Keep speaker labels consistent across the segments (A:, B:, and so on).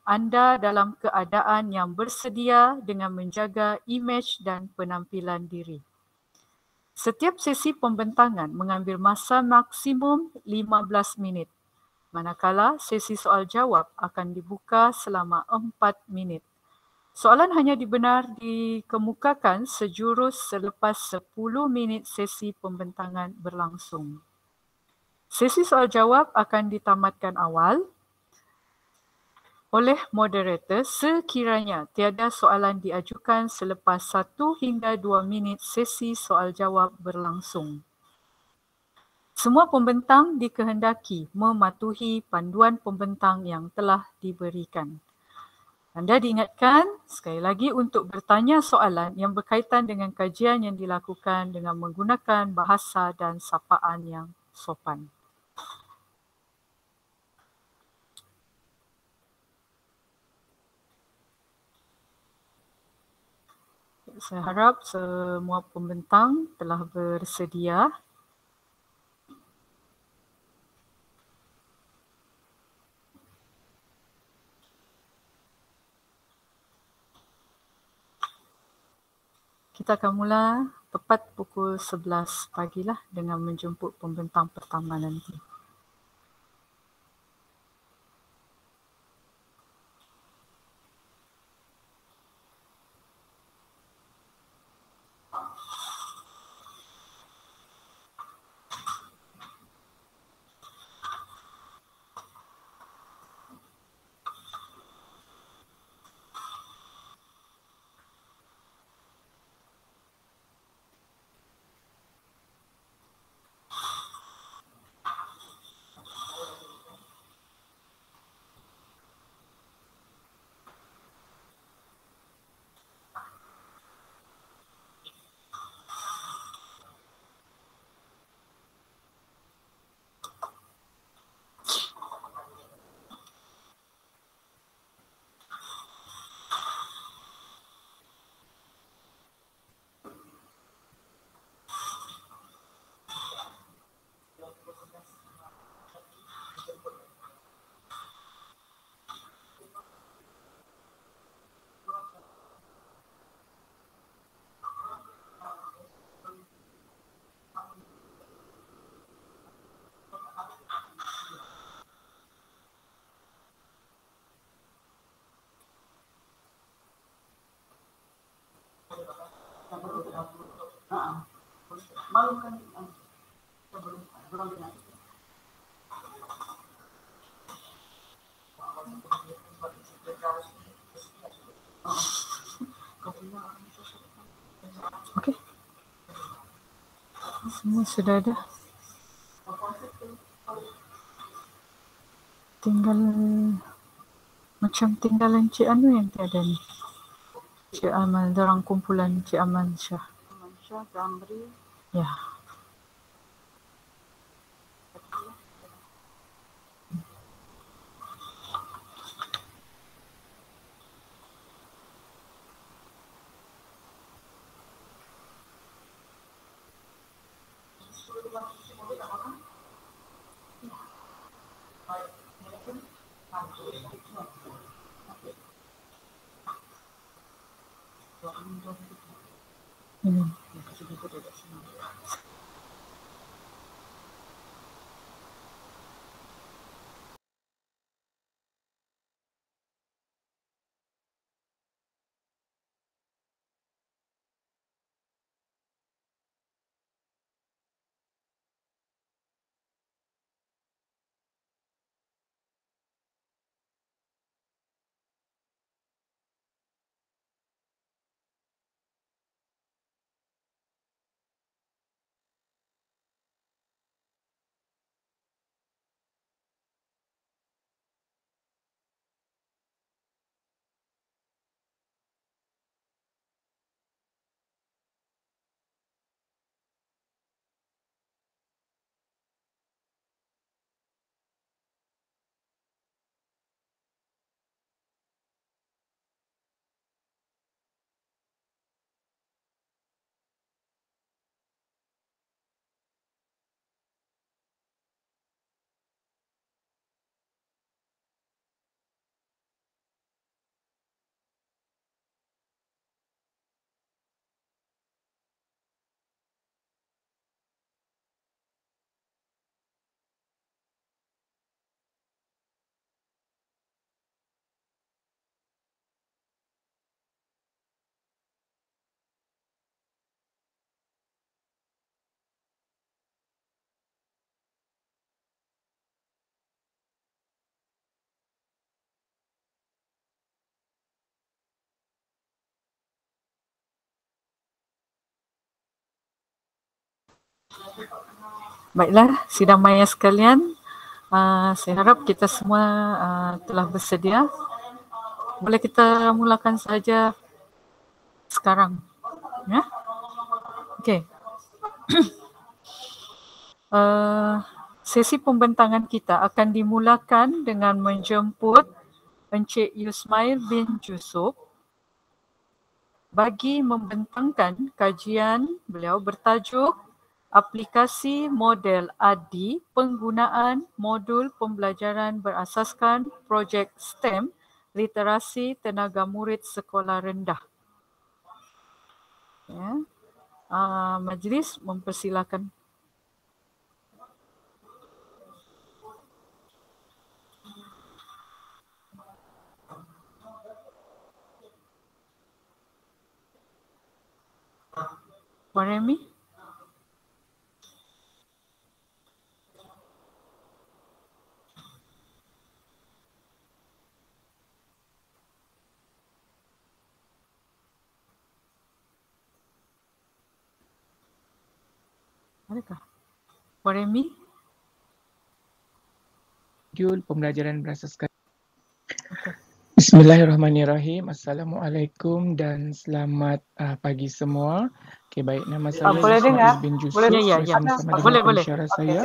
A: anda dalam keadaan yang bersedia dengan menjaga imej dan penampilan diri. Setiap sesi pembentangan mengambil masa maksimum 15 minit, manakala sesi soal jawab akan dibuka selama 4 minit. Soalan hanya dikemukakan sejurus selepas 10 minit sesi pembentangan berlangsung. Sesi soal jawab akan ditamatkan awal oleh moderator sekiranya tiada soalan diajukan selepas 1 hingga 2 minit sesi soal jawab berlangsung. Semua pembentang dikehendaki mematuhi panduan pembentang yang telah diberikan. Anda diingatkan sekali lagi untuk bertanya soalan yang berkaitan dengan kajian yang dilakukan dengan menggunakan bahasa dan sapaan yang sopan. Saya harap semua pembentang telah bersedia. Kita akan mula tepat pukul 11 pagi lah dengan menjemput pembentang pertama nanti. Okey. Semua sudah ada. Tinggalan Cik Anu yang tiada ni. Cik Amal, dorang kumpulan Cik Amal Syah. Amal Syah, Gamri. Ya. Ini. Baiklah, sidang maya sekalian, saya harap kita semua telah bersedia. Boleh kita mulakan saja sekarang, ya? Okey. Sesi pembentangan kita akan dimulakan dengan menjemput Encik Yusmail bin Jusuf bagi membentangkan kajian beliau bertajuk Aplikasi Model ADI Penggunaan Modul Pembelajaran Berasaskan Projek STEM Literasi Tenaga Murid Sekolah Rendah. Ya. Majlis mempersilakan. Puan Remy? Adakah? Puan Remy?
B: Modul pembelajaran berasaskan.
A: Okay.
B: Bismillahirrahmanirrahim. Assalamualaikum dan selamat pagi semua. Okay, baik, nama saya Yusmail bin Jusuf. Bersama-sama dengan pensyarah saya,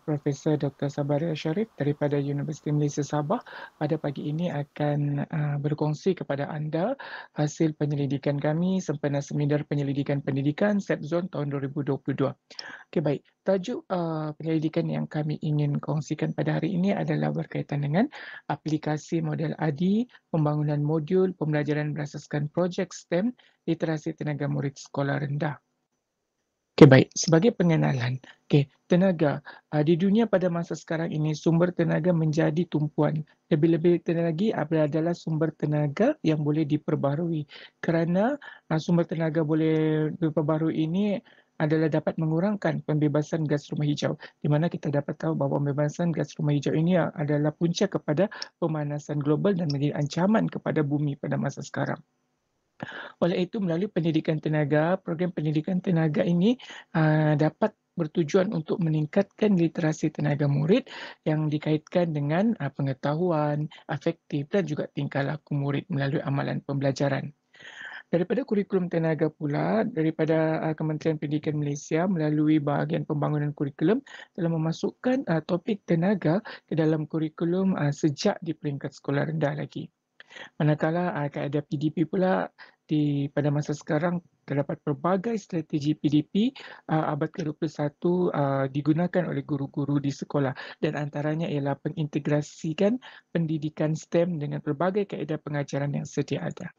B: Profesor Dr. Sabaria Sharif daripada Universiti Malaysia Sabah. Pada pagi ini akan berkongsi kepada anda hasil penyelidikan kami sempena Seminar Penyelidikan Pendidikan SEPZON tahun 2022. Okey, baik. Tajuk penyelidikan yang kami ingin kongsikan pada hari ini adalah berkaitan dengan aplikasi model ADI, pembangunan modul pembelajaran berasaskan projek STEM, literasi tenaga murid sekolah rendah. Okey, baik. Sebagai pengenalan, tenaga di dunia pada masa sekarang ini, sumber tenaga menjadi tumpuan. Lebih-lebih lagi adalah sumber tenaga yang boleh diperbarui. Kerana sumber tenaga boleh diperbarui ini adalah dapat mengurangkan pembebasan gas rumah hijau, di mana kita dapat tahu bahawa pembebasan gas rumah hijau ini adalah punca kepada pemanasan global dan menjadi ancaman kepada bumi pada masa sekarang. Oleh itu, melalui pendidikan tenaga, program pendidikan tenaga ini dapat bertujuan untuk meningkatkan literasi tenaga murid yang dikaitkan dengan pengetahuan, afektif dan juga tingkah laku murid melalui amalan pembelajaran. Daripada kurikulum tenaga pula, daripada Kementerian Pendidikan Malaysia melalui bahagian pembangunan kurikulum telah memasukkan topik tenaga ke dalam kurikulum sejak di peringkat sekolah rendah lagi. Manakala kaedah PDP pula pada masa sekarang terdapat pelbagai strategi PDP abad ke-21 digunakan oleh guru-guru di sekolah, dan antaranya ialah pengintegrasikan pendidikan STEM dengan pelbagai kaedah pengajaran yang sedia ada.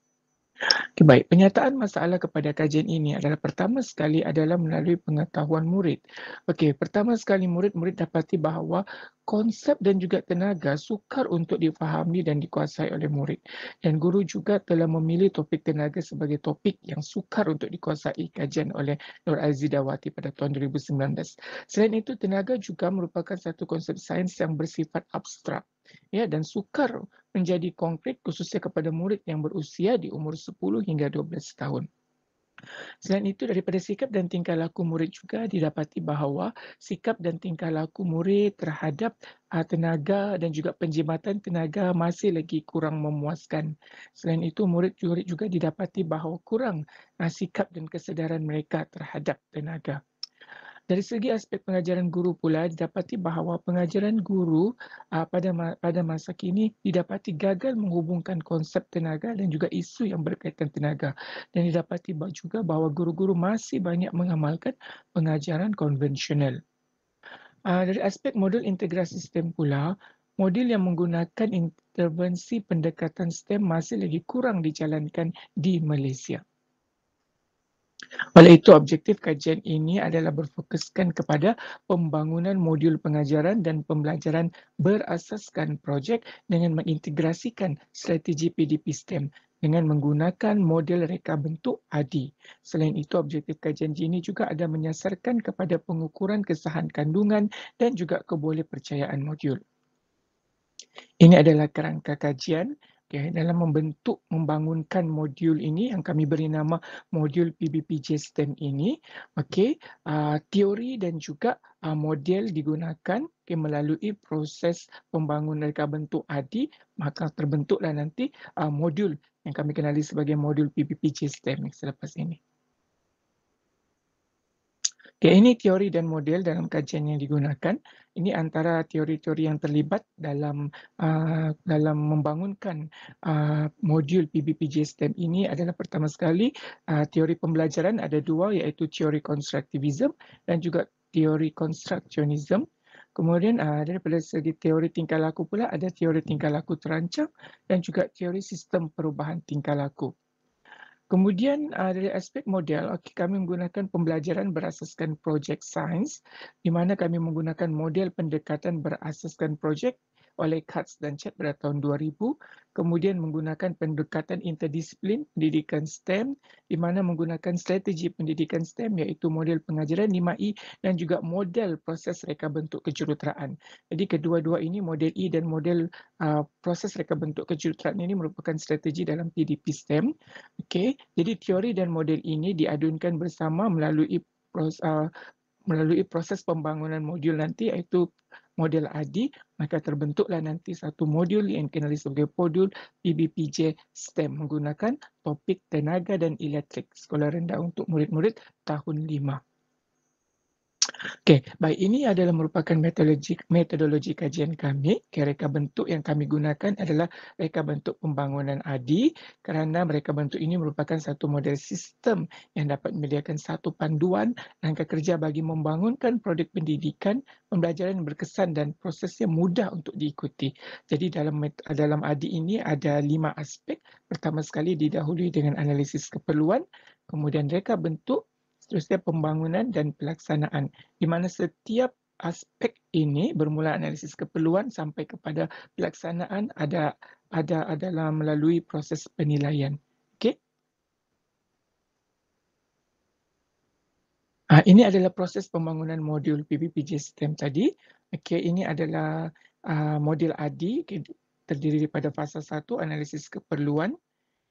B: Okay, baik. Penyataan masalah kepada kajian ini adalah pertama sekali adalah melalui pengetahuan murid. Okey, pertama sekali murid dapati bahawa konsep dan juga tenaga sukar untuk difahami dan dikuasai oleh murid. Dan guru juga telah memilih topik tenaga sebagai topik yang sukar untuk dikuasai kajian oleh Nur Azidawati pada tahun 2019. Selain itu, tenaga juga merupakan satu konsep sains yang bersifat abstrak, ya, dan sukar menjadi konkret khususnya kepada murid yang berusia di umur 10 hingga 12 tahun. Selain itu, daripada sikap dan tingkah laku murid juga didapati bahawa sikap dan tingkah laku murid terhadap tenaga dan juga penjimatan tenaga masih lagi kurang memuaskan. Selain itu, murid juga didapati bahawa kurang sikap dan kesedaran mereka terhadap tenaga. Dari segi aspek pengajaran guru pula, didapati bahawa pengajaran guru pada masa kini didapati gagal menghubungkan konsep tenaga dan juga isu yang berkaitan tenaga. Dan didapati juga bahawa guru-guru masih banyak mengamalkan pengajaran konvensional. Dari aspek modul integrasi STEM pula, modul yang menggunakan intervensi pendekatan STEM masih lagi kurang dijalankan di Malaysia. Oleh itu, objektif kajian ini adalah berfokuskan kepada pembangunan modul pengajaran dan pembelajaran berasaskan projek dengan mengintegrasikan strategi PDP STEM dengan menggunakan model reka bentuk ADI. Selain itu, objektif kajian ini juga ada menyasarkan kepada pengukuran kesahan kandungan dan juga kebolehpercayaan modul. Ini adalah kerangka kajian. Okay, dalam membangunkan modul ini yang kami beri nama modul PBPJ STEM ini, okay, teori dan juga model digunakan melalui proses pembangunan reka bentuk ADI, maka terbentuklah nanti modul yang kami kenali sebagai modul PBPJ STEM selepas ini. Okay, ini teori dan model dalam kajian yang digunakan. Ini antara teori-teori yang terlibat dalam membangunkan modul PBPJ STEM ini adalah pertama sekali teori pembelajaran ada dua, iaitu teori constructivism dan juga teori constructionism. Kemudian daripada segi teori tingkah laku pula ada teori tingkah laku terancang dan juga teori sistem perubahan tingkah laku. Kemudian dari aspek model, kami menggunakan pembelajaran berasaskan projek sains, di mana kami menggunakan model pendekatan berasaskan projek oleh Katz dan Chet pada tahun 2000, kemudian menggunakan pendekatan interdisiplin pendidikan STEM, di mana menggunakan strategi pendidikan STEM iaitu model pengajaran 5E dan juga model proses reka bentuk kejuruteraan. Jadi kedua-dua ini, model E dan model proses reka bentuk kejuruteraan ini merupakan strategi dalam PDP STEM. Okay, jadi teori dan model ini diadunkan bersama melalui proses pembangunan modul nanti, iaitu model ADI, maka terbentuklah nanti satu modul yang dikenali sebagai modul PBPJ STEM menggunakan topik tenaga dan elektrik sekolah rendah untuk murid-murid tahun 5. Okey, baik, ini adalah merupakan metodologi kajian kami. Reka bentuk yang kami gunakan adalah reka bentuk pembangunan ADI kerana reka bentuk ini merupakan satu model sistem yang dapat menyediakan satu panduan langkah kerja bagi membangunkan produk pendidikan, pembelajaran berkesan dan prosesnya mudah untuk diikuti. Jadi dalam ADI ini ada 5 aspek. Pertama sekali didahului dengan analisis keperluan, kemudian reka bentuk, seterusnya pembangunan dan pelaksanaan, di mana setiap aspek ini bermula analisis keperluan sampai kepada pelaksanaan adalah melalui proses penilaian. Okey. Ini adalah proses pembangunan modul PBPJ STEM tadi. Okey, ini adalah modul ADI, terdiri daripada fasa 1 analisis keperluan.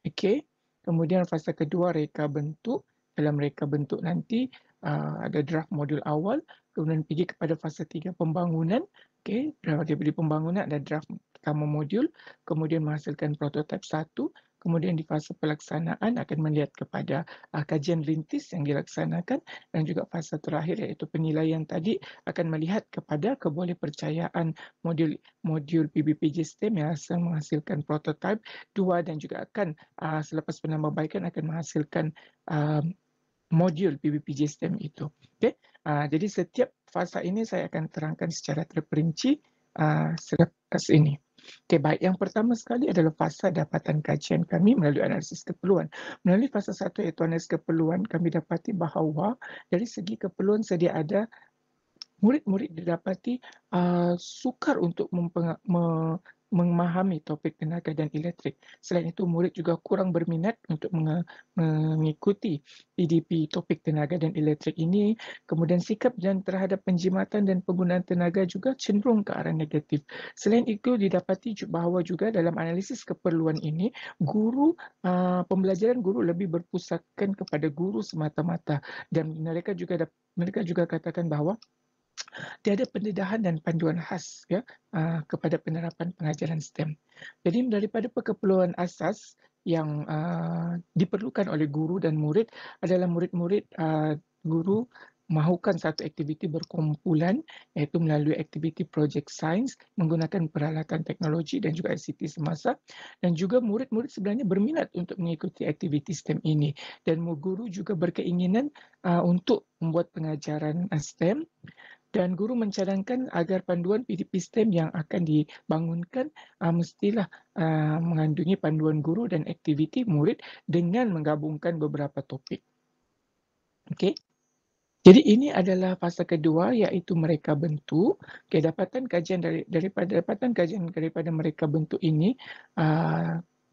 B: Okey. Kemudian fasa kedua reka bentuk. Dalam reka bentuk nanti ada draft modul awal, kemudian pergi kepada fasa 3 pembangunan. Okey, daripada pembangunan ada draft pertama modul, kemudian menghasilkan prototip 1, kemudian di fasa pelaksanaan akan melihat kepada kajian rintis yang dilaksanakan, dan juga fasa terakhir iaitu penilaian tadi akan melihat kepada kebolehpercayaan modul PBPJ STEM yang akan menghasilkan prototip 2 dan juga akan selepas penambahbaikan akan menghasilkan modul PBPJ STEM itu. Okay? Jadi setiap fasa ini saya akan terangkan secara terperinci selepas ini. Okay, baik. Yang pertama sekali adalah fasa dapatan kajian kami melalui analisis keperluan. Melalui fasa 1 iaitu analisis keperluan, kami dapati bahawa dari segi keperluan sedia ada, murid-murid didapati sukar untuk memahami topik tenaga dan elektrik. Selain itu, murid juga kurang berminat untuk mengikuti PDP topik tenaga dan elektrik ini. Kemudian sikap dan terhadap penjimatan dan penggunaan tenaga juga cenderung ke arah negatif. Selain itu, didapati bahawa juga dalam analisis keperluan ini, pembelajaran guru lebih berpusatkan kepada guru semata-mata, dan mereka juga katakan bahawa tiada pendedahan dan panduan khas kepada penerapan pengajaran STEM. Jadi daripada keperluan asas yang diperlukan oleh guru dan murid adalah murid-murid guru mahukan satu aktiviti berkumpulan, iaitu melalui aktiviti projek sains menggunakan peralatan teknologi dan juga ICT semasa, dan juga murid-murid sebenarnya berminat untuk mengikuti aktiviti STEM ini, dan guru juga berkeinginan untuk membuat pengajaran STEM, dan guru mencadangkan agar panduan PDP STEM yang akan dibangunkan mestilah mengandungi panduan guru dan aktiviti murid dengan menggabungkan beberapa topik. Okey. Jadi ini adalah fasa kedua, iaitu mereka bentuk. Dapatan kajian daripada mereka bentuk ini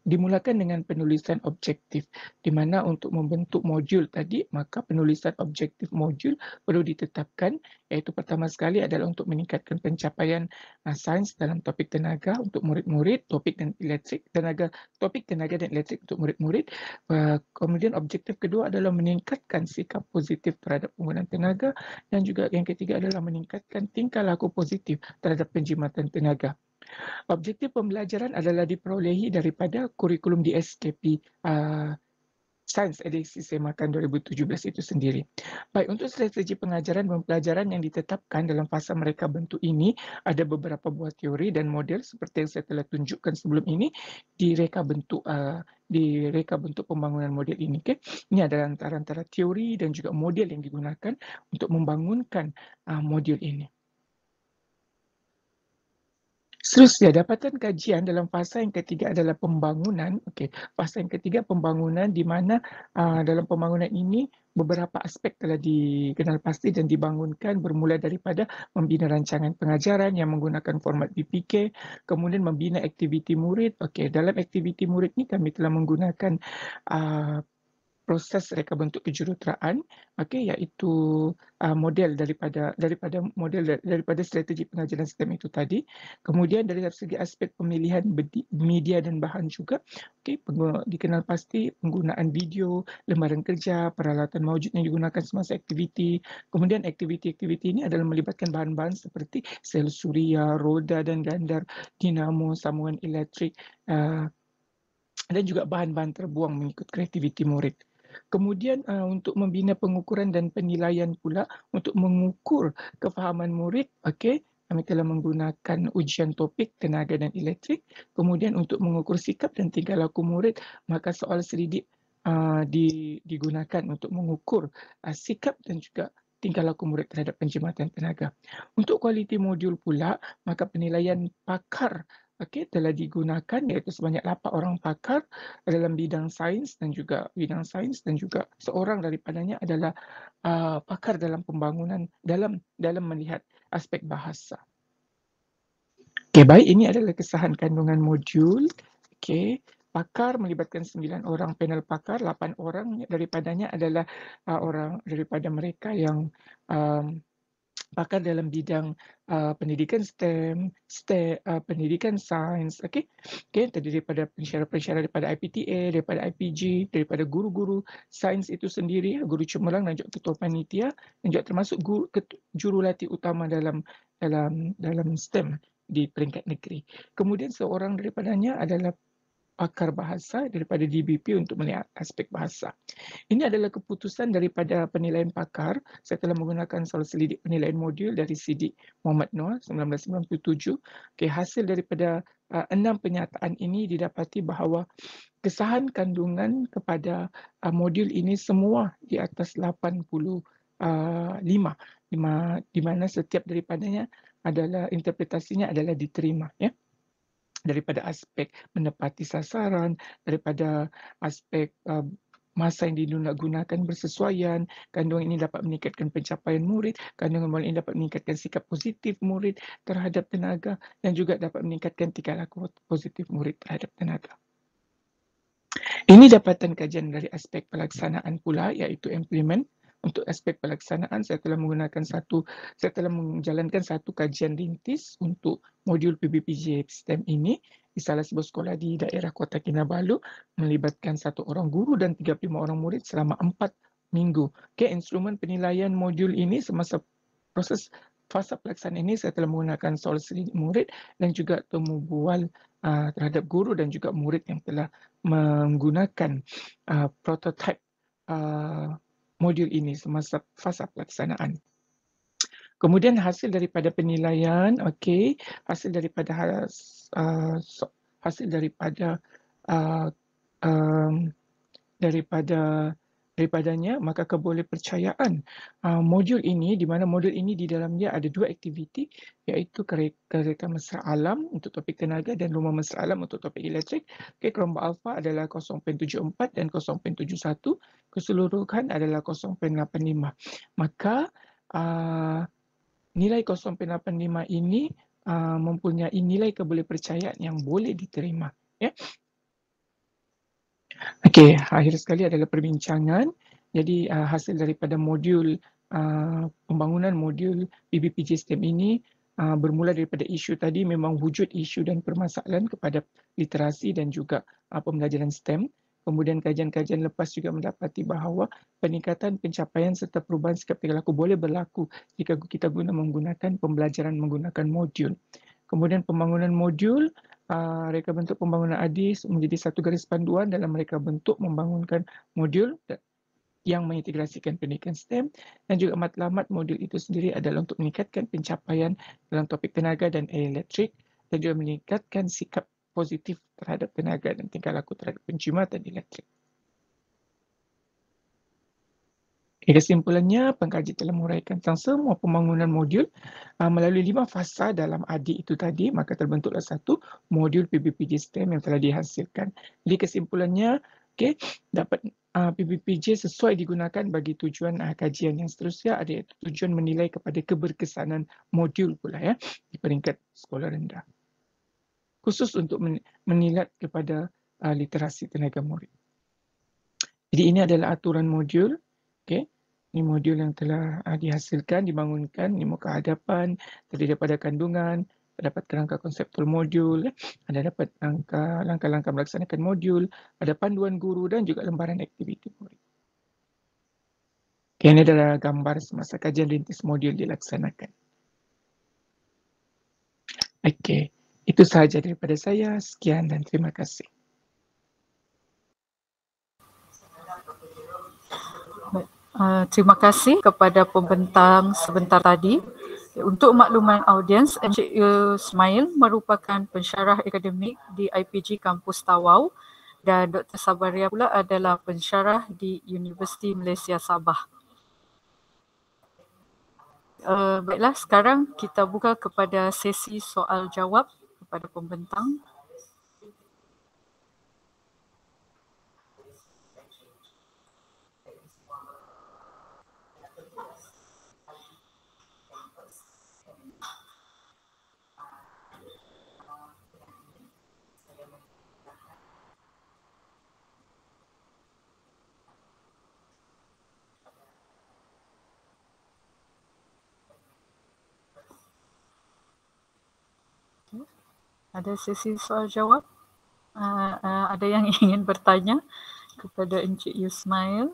B: dimulakan dengan penulisan objektif, di mana untuk membentuk modul tadi, maka penulisan objektif modul perlu ditetapkan, iaitu pertama sekali adalah untuk meningkatkan pencapaian sains dalam topik tenaga untuk murid-murid, topik dan elektrik untuk murid-murid. Kemudian objektif kedua adalah meningkatkan sikap positif terhadap penggunaan tenaga, dan juga yang ketiga adalah meningkatkan tingkah laku positif terhadap penjimatan tenaga. Objektif pembelajaran adalah diperolehi daripada kurikulum di SKP Sains Edisi Semakan 2017 itu sendiri. Baik, untuk strategi pengajaran dan pembelajaran yang ditetapkan dalam fasa mereka bentuk ini, ada beberapa buah teori dan model seperti yang saya telah tunjukkan sebelum ini di reka bentuk pembangunan model ini. Okay? Ini adalah antara teori dan juga model yang digunakan untuk membangunkan modul ini. Seterusnya, dapatan kajian dalam fasa yang ketiga adalah pembangunan. Okey, fasa yang ketiga pembangunan, di mana dalam pembangunan ini beberapa aspek telah dikenal pasti dan dibangunkan, bermula daripada membina rancangan pengajaran yang menggunakan format BPK, kemudian membina aktiviti murid. Okey, dalam aktiviti murid ni kami telah menggunakan proses reka bentuk kejuruteraan, okey, iaitu model daripada strategi pengajaran sistem itu tadi. Kemudian dari segi aspek pemilihan media dan bahan juga, okey, dikenal pasti penggunaan video, lembaran kerja, peralatan mawjud yang digunakan semasa aktiviti. Kemudian aktiviti-aktiviti ini adalah melibatkan bahan-bahan seperti sel suria, roda dan gandar, dinamo, sambungan elektrik, dan juga bahan-bahan terbuang mengikut kreativiti murid. Kemudian untuk membina pengukuran dan penilaian pula, untuk mengukur kefahaman murid, okey, kami telah menggunakan ujian topik tenaga dan elektrik. Kemudian untuk mengukur sikap dan tingkah laku murid, maka soal selidik digunakan untuk mengukur sikap dan juga tingkah laku murid terhadap penjimatan tenaga. Untuk kualiti modul pula, maka penilaian pakar telah digunakan, iaitu sebanyak 8 orang pakar dalam bidang sains dan juga seorang daripadanya adalah pakar dalam pembangunan dalam melihat aspek bahasa. Okey, baik, ini adalah kesahan kandungan modul. Okey, pakar melibatkan 9 orang panel pakar, 8 orang daripadanya adalah orang daripada mereka yang pakar dalam bidang pendidikan STEM, pendidikan sains, okey, terdiri daripada pensyarah-pensyarah daripada IPTA, daripada IPG, daripada guru-guru sains itu sendiri, guru cemerlang dan juga ketua panitia, dan juga termasuk jurulatih utama dalam STEM di peringkat negeri. Kemudian seorang daripadanya adalah pakar bahasa daripada DBP untuk melihat aspek bahasa. Ini adalah keputusan daripada penilaian pakar. Saya telah menggunakan soal selidik penilaian modul dari Siddiq Muhammad Noor 1997. Okay, hasil daripada 6 penyataan ini didapati bahawa kesahan kandungan kepada modul ini semua di atas 85, di mana setiap daripadanya adalah interpretasinya adalah diterima, ya. Daripada aspek menepati sasaran, daripada aspek masa yang digunakan bersesuaian, kandungan ini dapat meningkatkan pencapaian murid, kandungan modul ini dapat meningkatkan sikap positif murid terhadap tenaga, dan juga dapat meningkatkan tingkah laku positif murid terhadap tenaga. Ini dapatan kajian dari aspek pelaksanaan pula, iaitu implement. Untuk aspek pelaksanaan, saya telah menjalankan satu kajian rintis untuk modul PBPJ STEM ini di salah sebuah sekolah di daerah Kota Kinabalu, melibatkan 1 orang guru dan 35 orang murid selama 4 minggu. Okay, instrumen penilaian modul ini semasa proses fasa pelaksanaan ini saya telah menggunakan soal selidik murid dan juga temu bual terhadap guru dan juga murid yang telah menggunakan prototype modul ini semasa fasa pelaksanaan. Kemudian hasil daripada penilaian, okey, hasil daripadanya, maka kebolehpercayaan modul ini, di mana modul ini di dalam dia ada 2 aktiviti, iaitu kereta mesra alam untuk topik tenaga dan rumah mesra alam untuk topik elektrik. Okay, kelompok alfa adalah 0.74 dan 0.71, keseluruhan adalah 0.85. Maka nilai 0.85 ini mempunyai nilai kebolehpercayaan yang boleh diterima, ya. Okey, akhir sekali adalah perbincangan. Jadi hasil daripada modul pembangunan modul PBPJ STEM ini bermula daripada isu tadi, memang wujud isu dan permasalahan kepada literasi dan juga pembelajaran STEM. Kemudian kajian-kajian lepas juga mendapati bahawa peningkatan pencapaian serta perubahan sikap tingkah laku boleh berlaku jika kita menggunakan pembelajaran menggunakan modul. Kemudian pembangunan modul, reka bentuk pembangunan ADIS menjadi satu garis panduan dalam reka bentuk membangunkan modul yang mengintegrasikan pendidikan STEM, dan juga matlamat modul itu sendiri adalah untuk meningkatkan pencapaian dalam topik tenaga dan elektrik, dan juga meningkatkan sikap positif terhadap tenaga dan tingkah laku terhadap penjimat dan elektrik. Kesimpulannya, pengkaji telah menguraikan tentang semua pembangunan modul melalui 5 fasa dalam ADIS itu tadi, maka terbentuklah satu modul PBPJ STEM yang telah dihasilkan. Jadi kesimpulannya, dapat PBPJ sesuai digunakan bagi tujuan kajian yang seterusnya, ada tujuan menilai kepada keberkesanan modul pula di peringkat sekolah rendah. Khusus untuk menilai kepada literasi tenaga murid. Jadi ini adalah aturan modul. Ini modul yang telah dihasilkan, dibangunkan, ini muka hadapan, terdiri daripada kandungan, terdapat kerangka konseptual modul, ada dapat langkah-langkah melaksanakan modul, ada panduan guru dan juga lembaran aktiviti murid. Ini adalah gambar semasa kajian rintis modul dilaksanakan. Okey, itu sahaja daripada saya. Sekian dan terima kasih.
A: Terima kasih kepada pembentang sebentar tadi. Untuk makluman audiens, Encik Ismail merupakan pensyarah akademik di IPG Kampus Tawau dan Dr. Sabaria pula adalah pensyarah di Universiti Malaysia Sabah. Baiklah, sekarang kita buka kepada sesi soal jawab kepada pembentang. Ada sesi soal jawab? Ada yang ingin bertanya kepada Encik Ismail?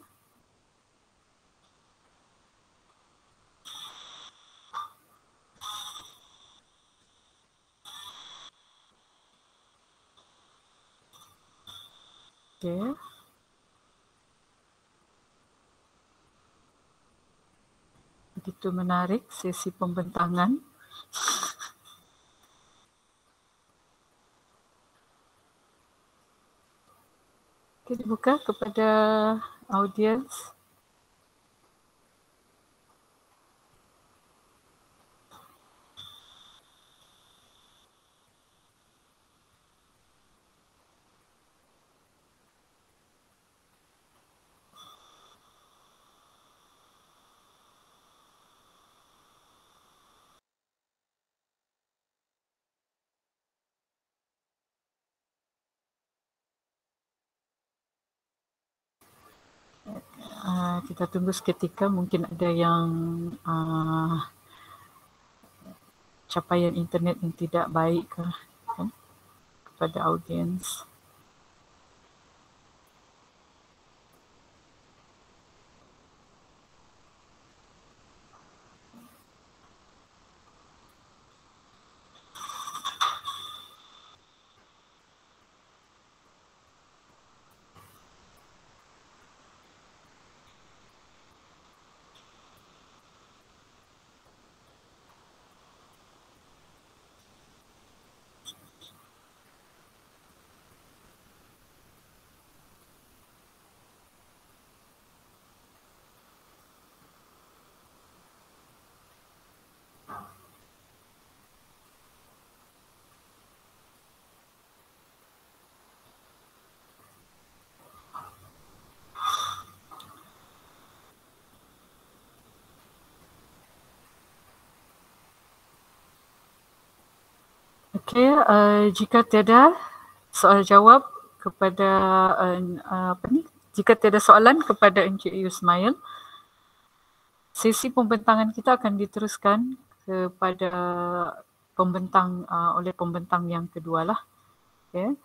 A: Okey. Begitu menarik sesi pembentangan. Kita buka kepada audiens. Kita tunggu seketika, mungkin ada yang capaian internet yang tidak baik kepada audiens. Okey, jika tiada soal jawab, kepada jika tiada soalan kepada Encik Yusmail, sesi pembentangan kita akan diteruskan kepada oleh pembentang yang kedua lah. Okay.